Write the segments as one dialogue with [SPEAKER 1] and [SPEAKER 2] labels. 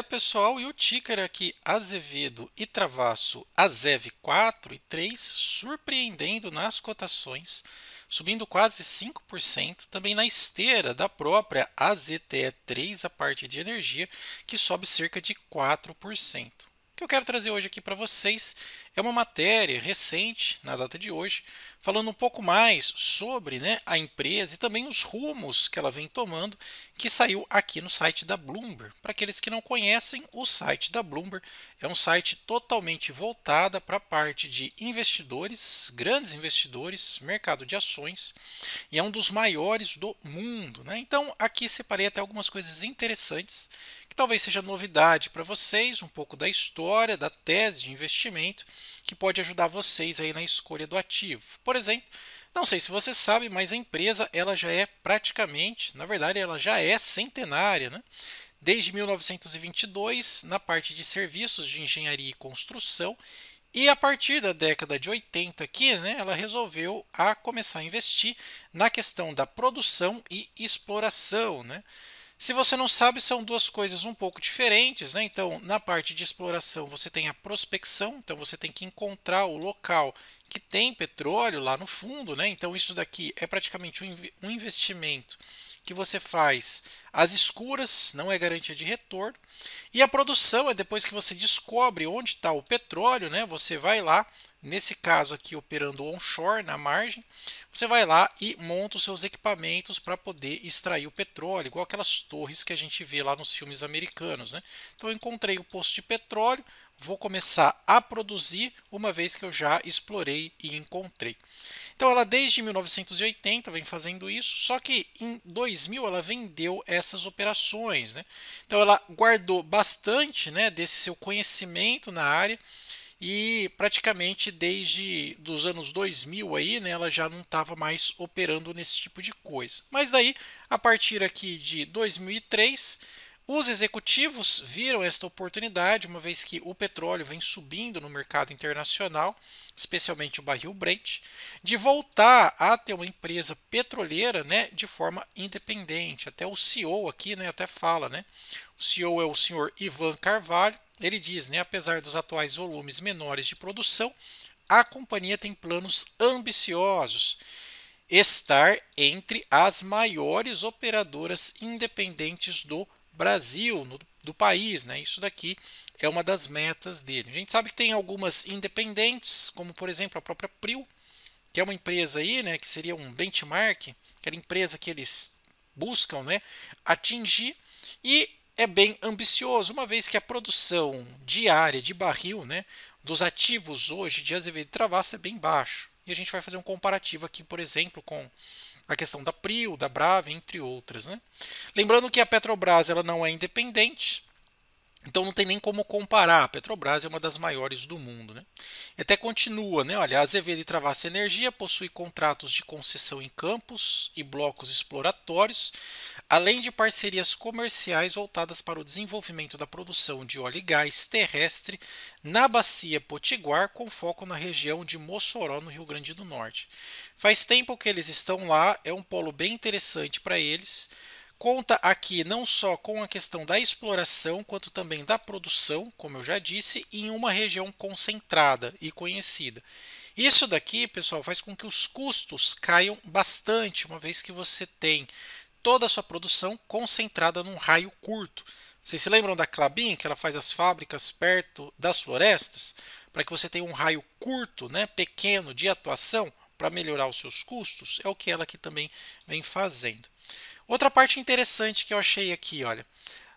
[SPEAKER 1] Pessoal, e o ticker aqui Azevedo e Travasso Azev 4 e 3 surpreendendo nas cotações, subindo quase 5%, também na esteira da própria AZTE3, a parte de energia, que sobe cerca de 4%. O que eu quero trazer hoje aqui para vocês é uma matéria recente, na data de hoje, falando um pouco mais sobre, a empresa e também os rumos que ela vem tomando, que saiu aqui no site da Bloomberg. Para aqueles que não conhecem, o site da Bloomberg é um site totalmente voltado para a parte de investidores, grandes investidores, mercado de ações, e é um dos maiores do mundo, né? Então, aqui separei até algumas coisas interessantes que talvez seja novidade para vocês, um pouco da história, da tese de investimento, que pode ajudar vocês aí na escolha do ativo. Por exemplo, não sei se você sabe, mas a empresa ela já é praticamente, na verdade, ela já é centenária, né? Desde 1922, na parte de serviços de engenharia e construção, e a partir da década de 80 aqui, né, ela resolveu começar a investir na questão da produção e exploração, né? Se você não sabe, são duas coisas um pouco diferentes, né? Então, na parte de exploração, você tem a prospecção, então você tem que encontrar o local que tem petróleo lá no fundo, né? Então, isso daqui é praticamente um investimento que você faz às escuras, não é garantia de retorno. E a produção é depois que você descobre onde está o petróleo, né? Você vai lá, nesse caso aqui operando onshore, na margem, você vai lá e monta os seus equipamentos para poder extrair o petróleo, igual aquelas torres que a gente vê lá nos filmes americanos, né? Então eu encontrei o poço de petróleo, vou começar a produzir uma vez que eu já explorei e encontrei. Então ela desde 1980 vem fazendo isso, só que em 2000 ela vendeu essas operações, né? Então ela guardou bastante, né, desse seu conhecimento na área e praticamente desde dos anos 2000 aí, né, ela já não estava mais operando nesse tipo de coisa. Mas daí, a partir aqui de 2003, os executivos viram esta oportunidade, uma vez que o petróleo vem subindo no mercado internacional, especialmente o barril Brent, de voltar a ter uma empresa petroleira, né, de forma independente. Até o CEO aqui, né, até fala, né? O CEO é o senhor Ivan Carvalho. Ele diz, né, apesar dos atuais volumes menores de produção, a companhia tem planos ambiciosos estar entre as maiores operadoras independentes do Brasil, do país, né? Isso daqui é uma das metas dele. A gente sabe que tem algumas independentes, como por exemplo a própria Prio, que é uma empresa aí, né, que seria um benchmark, aquela empresa que eles buscam, né, atingir, e é bem ambicioso, uma vez que a produção diária de barril, né, dos ativos hoje de Azevedo e Travassa é bem baixo. E a gente vai fazer um comparativo aqui, por exemplo, com a questão da Prio, da Brava, entre outras, né? Lembrando que a Petrobras ela não é independente, então não tem nem como comparar. A Petrobras é uma das maiores do mundo, né? E até continua, né? Olha, a Azevedo e Travassa Energia possui contratos de concessão em campos e blocos exploratórios, além de parcerias comerciais voltadas para o desenvolvimento da produção de óleo e gás terrestre na bacia Potiguar, com foco na região de Mossoró, no Rio Grande do Norte. Faz tempo que eles estão lá, é um polo bem interessante para eles. Conta aqui não só com a questão da exploração, quanto também da produção, como eu já disse, em uma região concentrada e conhecida. Isso daqui, pessoal, faz com que os custos caiam bastante, uma vez que você tem toda a sua produção concentrada num raio curto. Vocês se lembram da Klabin, que ela faz as fábricas perto das florestas? Para que você tenha um raio curto, né, pequeno de atuação, para melhorar os seus custos, é o que ela aqui também vem fazendo. Outra parte interessante que eu achei aqui, olha.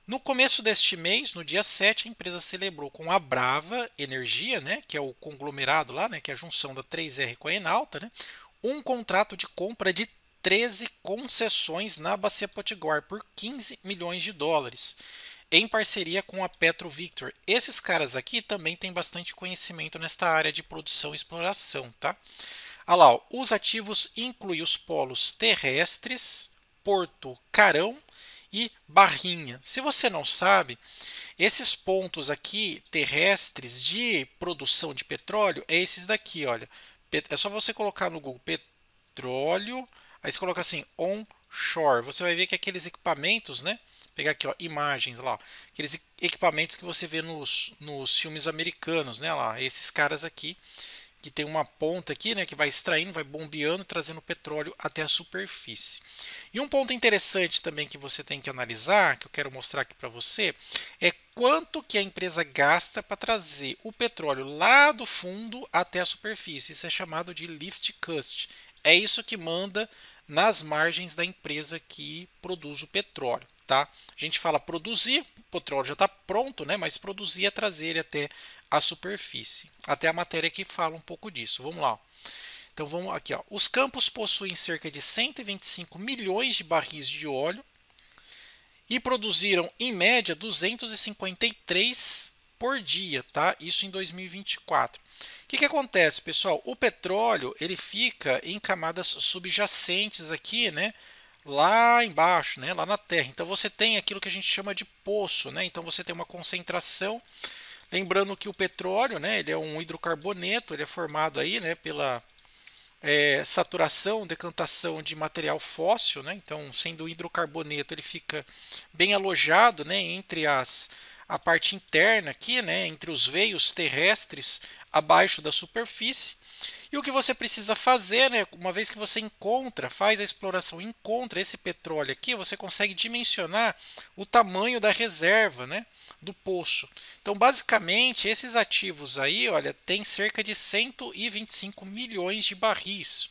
[SPEAKER 1] No começo deste mês, no dia 7, a empresa celebrou com a Brava Energia, né, que é o conglomerado lá, né, que é a junção da 3R com a Enalta, né, um contrato de compra de 13 concessões na Bacia Potiguar por 15 milhões de dólares, em parceria com a Petro Victor. Esses caras aqui também têm bastante conhecimento nesta área de produção e exploração, tá? Olha lá, ó, os ativos incluem os polos terrestres, Porto Carão e Barrinha. Se você não sabe, esses pontos aqui terrestres de produção de petróleo é esses daqui, olha. É só você colocar no Google petróleo, aí você coloca assim onshore. Você vai ver que aqueles equipamentos, né, pegar aqui, ó, imagens lá, ó, aqueles equipamentos que você vê nos filmes americanos, né, lá, esses caras aqui, que tem uma ponta aqui, né, que vai extraindo, vai bombeando, trazendo petróleo até a superfície. E um ponto interessante também que você tem que analisar, que eu quero mostrar aqui para você, é quanto que a empresa gasta para trazer o petróleo lá do fundo até a superfície. Isso é chamado de lift cost. É isso que manda nas margens da empresa que produz o petróleo. Tá? A gente fala produzir, o petróleo já está pronto, né? Mas produzir é trazer ele até a superfície. Até a matéria aqui fala um pouco disso. Vamos lá. Então vamos aqui. Ó. Os campos possuem cerca de 125 milhões de barris de óleo e produziram, em média, 253 por dia. Tá? Isso em 2024. O que acontece, pessoal? O petróleo ele fica em camadas subjacentes aqui, né? Lá embaixo, né, lá na Terra. Então você tem aquilo que a gente chama de poço, né? Então você tem uma concentração. Lembrando que o petróleo, né, ele é um hidrocarboneto, ele é formado aí, né, pela saturação, decantação de material fóssil, né? Então, sendo hidrocarboneto, ele fica bem alojado, né, entre a parte interna aqui, né, entre os veios terrestres abaixo da superfície. E o que você precisa fazer, né, uma vez que você faz a exploração, encontra esse petróleo aqui, você consegue dimensionar o tamanho da reserva, né, do poço. Então, basicamente, esses ativos aí, olha, tem cerca de 125 milhões de barris.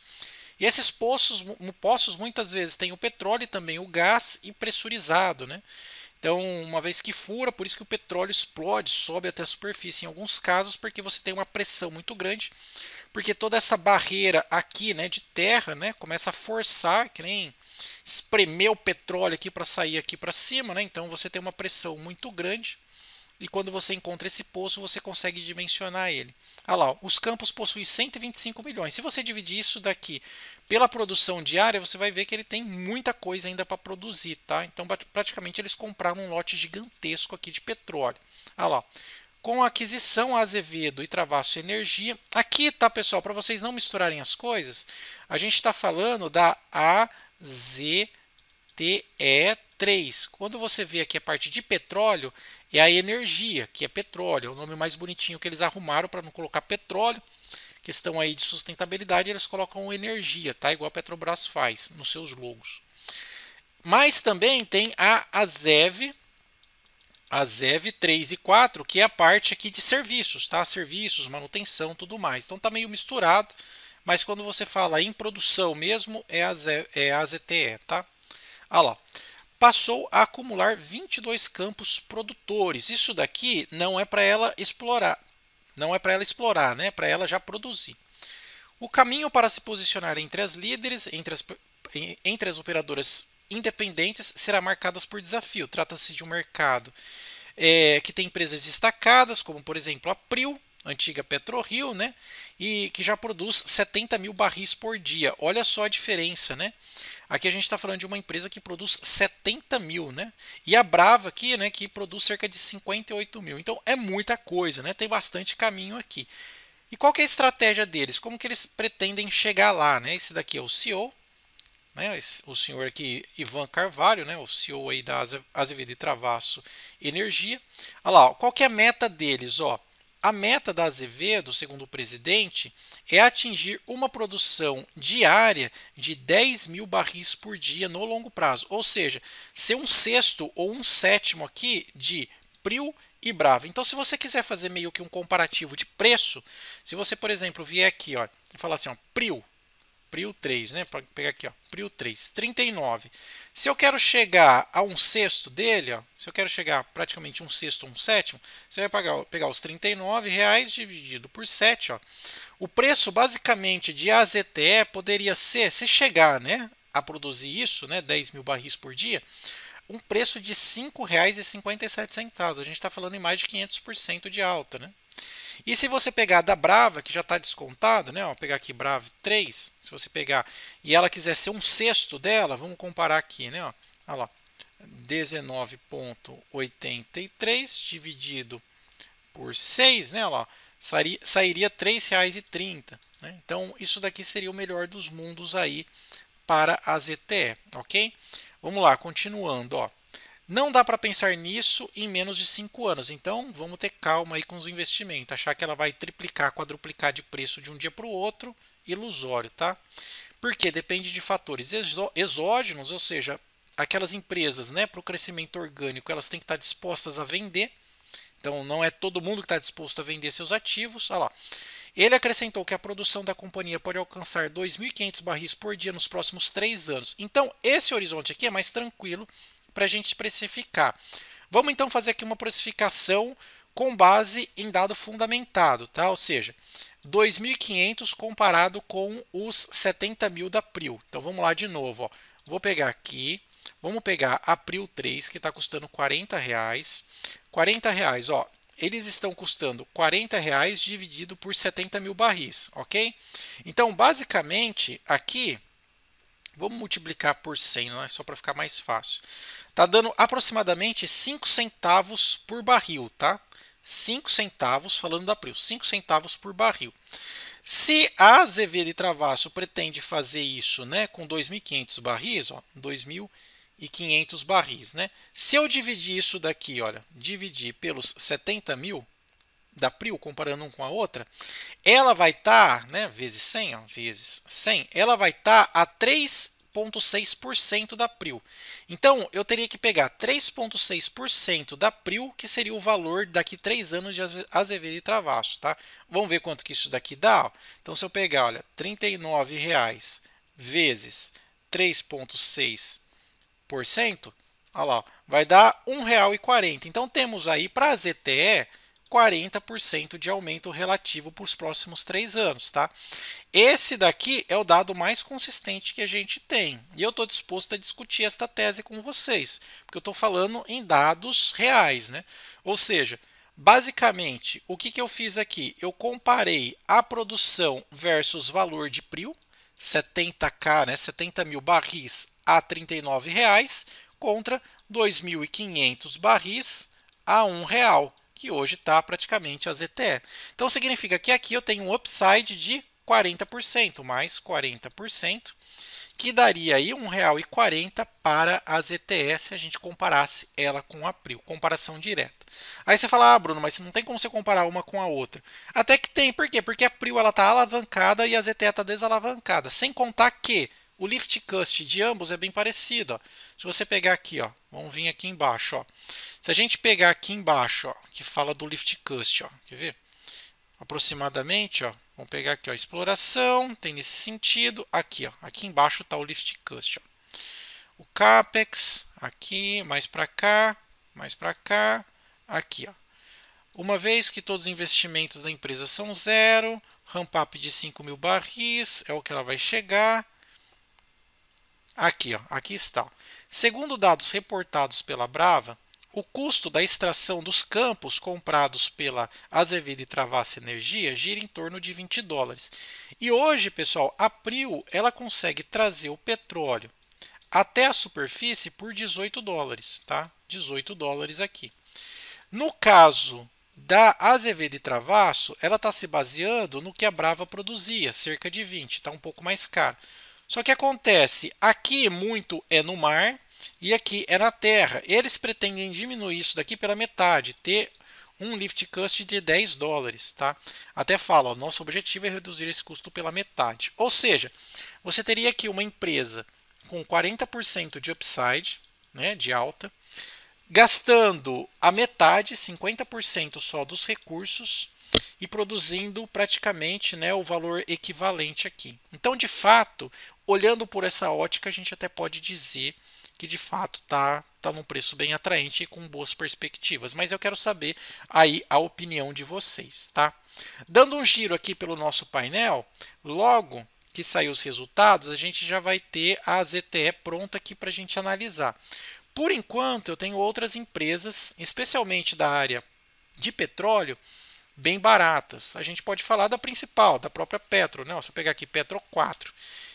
[SPEAKER 1] E esses poços muitas vezes têm o petróleo e também o gás e pressurizado, né? Então, uma vez que fura, por isso que o petróleo explode, sobe até a superfície em alguns casos, porque você tem uma pressão muito grande, porque toda essa barreira aqui, né, de terra, né, começa a forçar, que nem espremer o petróleo aqui para sair aqui para cima, né? Então você tem uma pressão muito grande e quando você encontra esse poço, você consegue dimensionar ele. Olha lá, os campos possuem 125 milhões. Se você dividir isso daqui pela produção diária, você vai ver que ele tem muita coisa ainda para produzir, tá? Então, praticamente eles compraram um lote gigantesco aqui de petróleo. Olha lá. Com a aquisição a Azevedo e Travasso Energia, aqui, tá, pessoal, para vocês não misturarem as coisas, a gente está falando da AZTE3. Quando você vê aqui a parte de petróleo, é a energia, que é petróleo. É o nome mais bonitinho que eles arrumaram para não colocar petróleo. Questão aí de sustentabilidade, eles colocam energia, tá? Igual a Petrobras faz nos seus logos. Mas também tem a ZEV 3 e 4, que é a parte aqui de serviços, tá? Serviços, manutenção, tudo mais. Então tá meio misturado, mas quando você fala em produção mesmo, é a ZTE, tá? Olha lá. Passou a acumular 22 campos produtores. Isso daqui não é para ela explorar, né? É para ela já produzir. O caminho para se posicionar entre as líderes, entre as operadoras independentes, será marcado por desafio. Trata-se de um mercado que tem empresas destacadas, como por exemplo a Prio, antiga PetroRio, né? E que já produz 70 mil barris por dia. Olha só a diferença, né? Aqui a gente está falando de uma empresa que produz 70 mil, né? E a Brava aqui, né, que produz cerca de 58 mil. Então é muita coisa, né? Tem bastante caminho aqui. E qual que é a estratégia deles? Como que eles pretendem chegar lá, né? Esse daqui é o CEO, né? O senhor aqui, Ivan Carvalho, né? O CEO aí da Azevedo e Travasso Energia. Olha lá, qual que é a meta deles? Ó, a meta da Azevedo, segundo o presidente, é atingir uma produção diária de 10 mil barris por dia no longo prazo. Ou seja, ser um sexto ou um sétimo aqui de Prio e Brava. Então, se você quiser fazer meio que um comparativo de preço, se você, por exemplo, vier aqui, ó, e falar assim, ó, Prio 3, né? Para pegar aqui, ó, Prio 3, 39. Se eu quero chegar a um sexto dele, ó, se eu quero chegar praticamente um sexto ou um sétimo, você vai pegar os R$ 39 dividido por 7, ó. O preço basicamente de AZTE poderia ser, se chegar, né, a produzir isso, né, 10 mil barris por dia, um preço de R$ 5,57. A gente está falando em mais de 500% de alta, né? E se você pegar da Brava, que já está descontado, né? Ó, pegar aqui Brava 3, se você pegar e ela quiser ser um sexto dela, vamos comparar aqui, né? Ó, olha lá, 19,83 dividido por 6, né? Olha lá, sairia R$ 3,30. Né? Então, isso daqui seria o melhor dos mundos aí para a ZTE, ok? Vamos lá, continuando, ó. Não dá para pensar nisso em menos de 5 anos, então vamos ter calma aí com os investimentos. Achar que ela vai triplicar, quadruplicar de preço de um dia para o outro, ilusório, tá? Porque depende de fatores exógenos, ou seja, aquelas empresas, né, para o crescimento orgânico, elas têm que estar dispostas a vender. Então não é todo mundo que está disposto a vender seus ativos. Olha lá. Ele acrescentou que a produção da companhia pode alcançar 2.500 barris por dia nos próximos 3 anos. Então, esse horizonte aqui é mais tranquilo para a gente precificar. Vamos então fazer aqui uma precificação com base em dado fundamentado, tá? Ou seja, 2.500 comparado com os 70 mil da Prio. Então vamos lá de novo. Ó. Vou pegar aqui, vamos pegar a Prio 3, que está custando R$40. R$40, ó, eles estão custando R$40 dividido por 70 mil barris, ok? Então, basicamente, aqui, vamos multiplicar por 100, não é? Só para ficar mais fácil. Está dando aproximadamente 5 centavos por barril, tá? 5 centavos, falando da Prio, 5 centavos por barril. Se a Azevedo e Travasso pretende fazer isso, né, com 2.500 barris, ó, 2.500 barris, né? Se eu dividir isso daqui, olha, dividir pelos 70 mil da Prio, comparando um com a outra, ela vai estar, né, vezes 100, ó, vezes 100, ela vai estar a 3,6% da Prio. Então, eu teria que pegar 3,6% da Prio, que seria o valor daqui 3 anos de Azevedo e Travasso, tá? Vamos ver quanto que isso daqui dá? Ó. Então, se eu pegar, olha, R$39 vezes 3,6%, olha lá, vai dar R$1,40. Então, temos aí para a ZTE 40% de aumento relativo para os próximos 3 anos, tá? Esse daqui é o dado mais consistente que a gente tem. E eu estou disposto a discutir esta tese com vocês, porque eu estou falando em dados reais, né? Ou seja, basicamente, o que eu fiz aqui? Eu comparei a produção versus valor de Prio, 70K, né, 70 mil barris a R$39, contra 2.500 barris a R$1, que hoje está praticamente a ZTE. Então significa que aqui eu tenho um upside de 40%, mais 40%, que daria aí R$1,40 para a ZTE se a gente comparasse ela com a Prio, comparação direta. Aí você fala, ah, Bruno, mas não tem como você comparar uma com a outra. Até que tem, por quê? Porque a Prio está alavancada e a ZTE está desalavancada, sem contar que o lift cost de ambos é bem parecido. Ó. Se você pegar aqui, ó, vamos vir aqui embaixo. Ó. Se a gente pegar aqui embaixo, ó, que fala do lift cost, ó, quer ver? Aproximadamente, ó, vamos pegar aqui, ó, exploração, tem nesse sentido. Aqui, ó, aqui embaixo está o lift cost. Ó. O capex, aqui, mais para cá, aqui. Ó. Uma vez que todos os investimentos da empresa são zero, ramp-up de 5 mil barris é o que ela vai chegar. Aqui, ó, aqui está. Segundo dados reportados pela Brava, o custo da extração dos campos comprados pela Azevedo e Travasso Energia gira em torno de $20. E hoje, pessoal, a Prio ela consegue trazer o petróleo até a superfície por $18, tá? $18 aqui. No caso da Azevedo e Travasso, ela está se baseando no que a Brava produzia, cerca de 20, está um pouco mais caro. Só que acontece, aqui muito é no mar e aqui é na terra. Eles pretendem diminuir isso daqui pela metade, ter um lift cost de $10, tá? Até fala, ó, nosso objetivo é reduzir esse custo pela metade. Ou seja, você teria aqui uma empresa com 40% de upside, né, de alta, gastando a metade, 50% só dos recursos e produzindo praticamente, né, o valor equivalente aqui. Então, de fato, olhando por essa ótica, a gente até pode dizer que de fato tá num preço bem atraente e com boas perspectivas. Mas eu quero saber aí a opinião de vocês, tá? Dando um giro aqui pelo nosso painel, logo que sair os resultados, a gente já vai ter a ZTE pronta aqui para a gente analisar. Por enquanto, eu tenho outras empresas, especialmente da área de petróleo, bem baratas. A gente pode falar da principal, da própria Petro. Né? Se eu pegar aqui Petro 4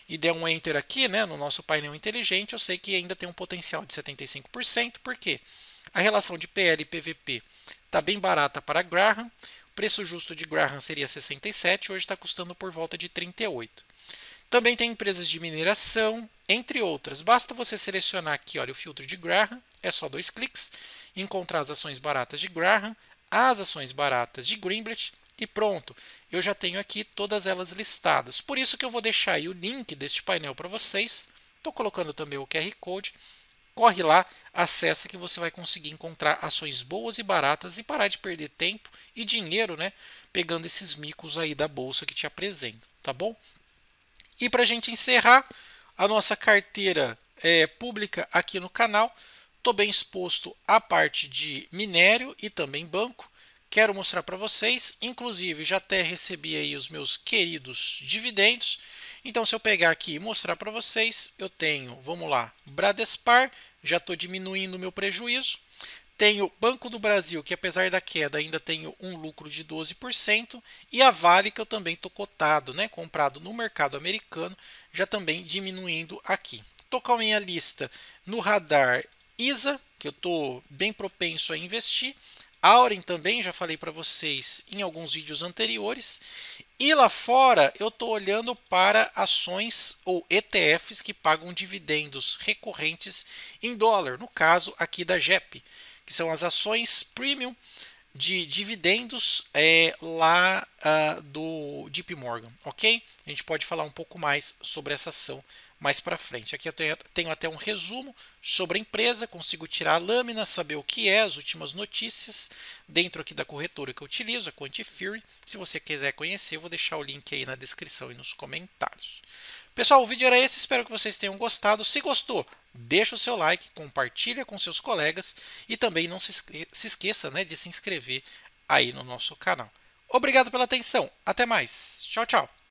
[SPEAKER 1] e der um Enter aqui, né, no nosso painel inteligente, eu sei que ainda tem um potencial de 75%, porque a relação de PL e PVP está bem barata para Graham, o preço justo de Graham seria 67, hoje está custando por volta de 38. Também tem empresas de mineração, entre outras. Basta você selecionar aqui, olha, o filtro de Graham, É só 2 cliques, encontrar as ações baratas de Graham, as ações baratas de Greenblatt e pronto. Eu já tenho aqui todas elas listadas. Por isso que eu vou deixar aí o link deste painel para vocês. Estou colocando também o QR Code. Corre lá, acessa que você vai conseguir encontrar ações boas e baratas e parar de perder tempo e dinheiro, né, pegando esses micos aí da bolsa que te apresento, tá bom? E para a gente encerrar a nossa carteira pública aqui no canal, estou bem exposto à parte de minério e também banco. Quero mostrar para vocês, inclusive já até recebi aí os meus queridos dividendos. Então, se eu pegar aqui e mostrar para vocês, eu tenho, vamos lá, Bradespar, já estou diminuindo o meu prejuízo. Tenho Banco do Brasil, que apesar da queda ainda tenho um lucro de 12%, e a Vale, que eu também estou cotado, né, comprado no mercado americano, já também diminuindo aqui. Estou com a minha lista no radar ISA, que eu estou bem propenso a investir. Auren também, já falei para vocês em alguns vídeos anteriores. E lá fora eu estou olhando para ações ou ETFs que pagam dividendos recorrentes em dólar, no caso aqui da JEP, que são as ações premium de dividendos lá do JP Morgan, ok? A gente pode falar um pouco mais sobre essa ação mais para frente. Aqui eu tenho até um resumo sobre a empresa, consigo tirar a lâmina, saber o que é, as últimas notícias, dentro aqui da corretora que eu utilizo, a Quantifury. Se você quiser conhecer, eu vou deixar o link aí na descrição e nos comentários. Pessoal, o vídeo era esse, espero que vocês tenham gostado. Se gostou, deixa o seu like, compartilha com seus colegas e também não se esqueça, né, de se inscrever aí no nosso canal. Obrigado pela atenção, até mais, tchau, tchau.